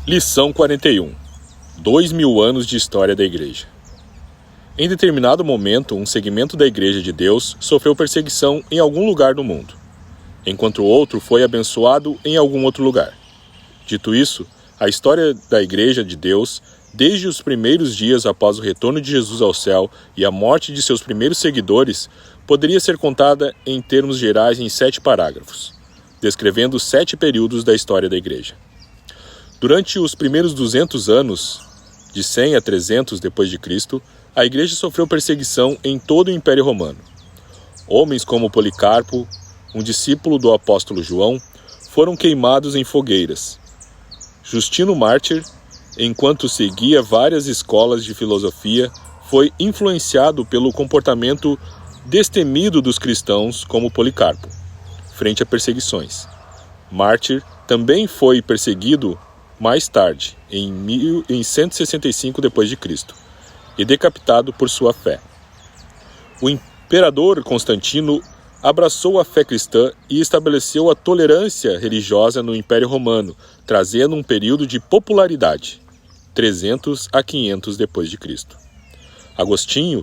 Lição 41. 2000 anos de história da Igreja. Em determinado momento, um segmento da Igreja de Deus sofreu perseguição em algum lugar do mundo, enquanto o outro foi abençoado em algum outro lugar. Dito isso, a história da Igreja de Deus, desde os primeiros dias após o retorno de Jesus ao céu e a morte de seus primeiros seguidores, poderia ser contada em termos gerais em 7 parágrafos, descrevendo 7 períodos da história da Igreja. Durante os primeiros 200 anos, de 100 a 300 depois de Cristo, a Igreja sofreu perseguição em todo o Império Romano. Homens como Policarpo, um discípulo do apóstolo João, foram queimados em fogueiras. Justino Mártir, enquanto seguia várias escolas de filosofia, foi influenciado pelo comportamento destemido dos cristãos como Policarpo, frente a perseguições. Mártir também foi perseguido mais tarde, em 165 d.C., e decapitado por sua fé. O imperador Constantino abraçou a fé cristã e estabeleceu a tolerância religiosa no Império Romano, trazendo um período de popularidade, 300 a 500 d.C. Agostinho,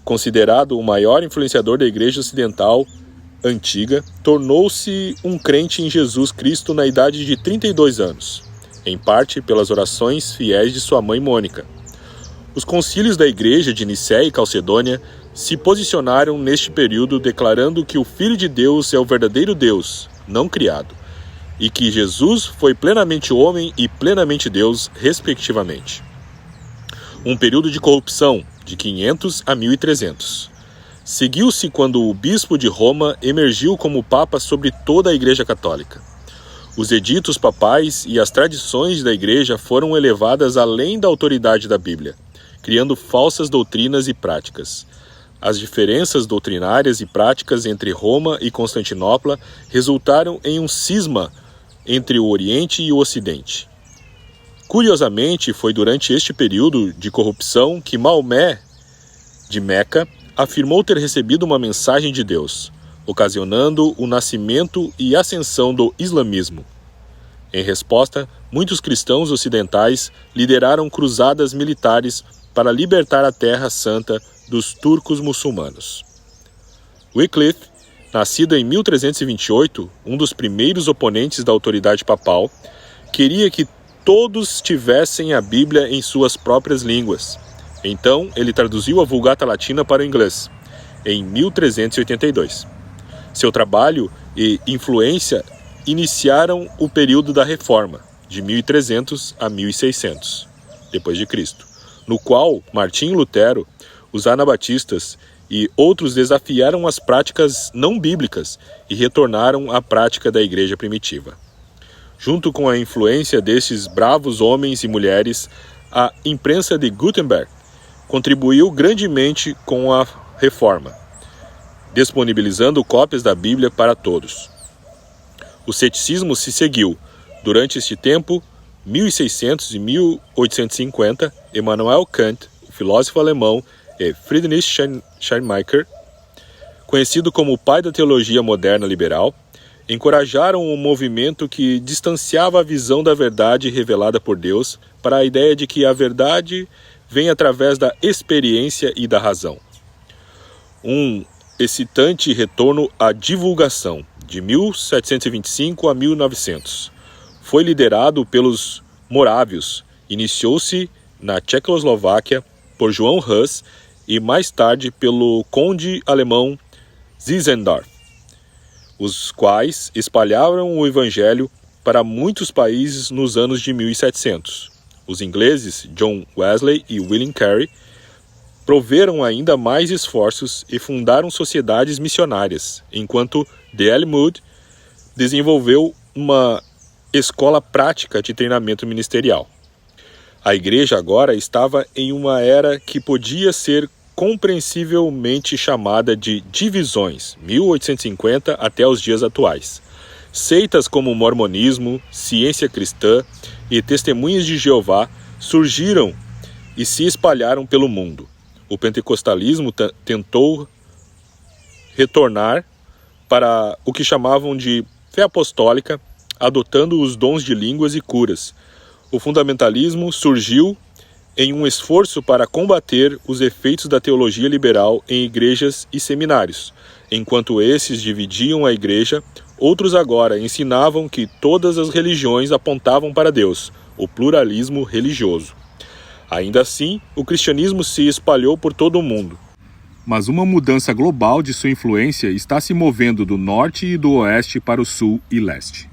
considerado o maior influenciador da Igreja Ocidental antiga, tornou-se um crente em Jesus Cristo na idade de 32 anos. Em parte pelas orações fiéis de sua mãe Mônica. Os concílios da Igreja de Nicéia e Calcedônia se posicionaram neste período declarando que o Filho de Deus é o verdadeiro Deus, não criado, e que Jesus foi plenamente homem e plenamente Deus, respectivamente. Um período de corrupção, de 500 a 1300. Seguiu-se quando o bispo de Roma emergiu como papa sobre toda a Igreja Católica. Os editos papais e as tradições da Igreja foram elevadas além da autoridade da Bíblia, criando falsas doutrinas e práticas. As diferenças doutrinárias e práticas entre Roma e Constantinopla resultaram em um cisma entre o Oriente e o Ocidente. Curiosamente, foi durante este período de corrupção que Maomé, de Meca, afirmou ter recebido uma mensagem de Deus, ocasionando o nascimento e ascensão do islamismo. Em resposta, muitos cristãos ocidentais lideraram cruzadas militares para libertar a Terra Santa dos turcos muçulmanos. Wycliffe, nascido em 1328, um dos primeiros oponentes da autoridade papal, queria que todos tivessem a Bíblia em suas próprias línguas. Então, ele traduziu a Vulgata Latina para o inglês, em 1382. Seu trabalho e influência iniciaram o período da Reforma, de 1300 a 1600 d.C., no qual Martinho Lutero, os anabatistas e outros desafiaram as práticas não bíblicas e retornaram à prática da Igreja primitiva. Junto com a influência desses bravos homens e mulheres, a imprensa de Gutenberg contribuiu grandemente com a Reforma, disponibilizando cópias da Bíblia para todos. O ceticismo se seguiu. Durante este tempo, 1600 e 1850, Immanuel Kant, o filósofo alemão, e Friedrich Schleiermacher, conhecido como o pai da teologia moderna liberal, encorajaram um movimento que distanciava a visão da verdade revelada por Deus para a ideia de que a verdade vem através da experiência e da razão. Um excitante retorno à divulgação, de 1725 a 1900. Foi liderado pelos morávios. Iniciou-se na Tchecoslováquia por João Hus e mais tarde pelo conde alemão Zinzendorf, os quais espalharam o evangelho para muitos países nos anos de 1700. Os ingleses John Wesley e William Carey proveram ainda mais esforços e fundaram sociedades missionárias, enquanto D.L. Moody desenvolveu uma escola prática de treinamento ministerial. A Igreja agora estava em uma era que podia ser compreensivelmente chamada de divisões, 1850 até os dias atuais. Seitas como o mormonismo, ciência cristã e testemunhas de Jeová surgiram e se espalharam pelo mundo. O pentecostalismo tentou retornar para o que chamavam de fé apostólica, adotando os dons de línguas e curas. o fundamentalismo surgiu em um esforço para combater os efeitos da teologia liberal em igrejas e seminários. Enquanto esses dividiam a igreja, outros agora ensinavam que todas as religiões apontavam para Deus, o pluralismo religioso. Ainda assim, o cristianismo se espalhou por todo o mundo. Mas uma mudança global de sua influência está se movendo do norte e do oeste para o sul e leste.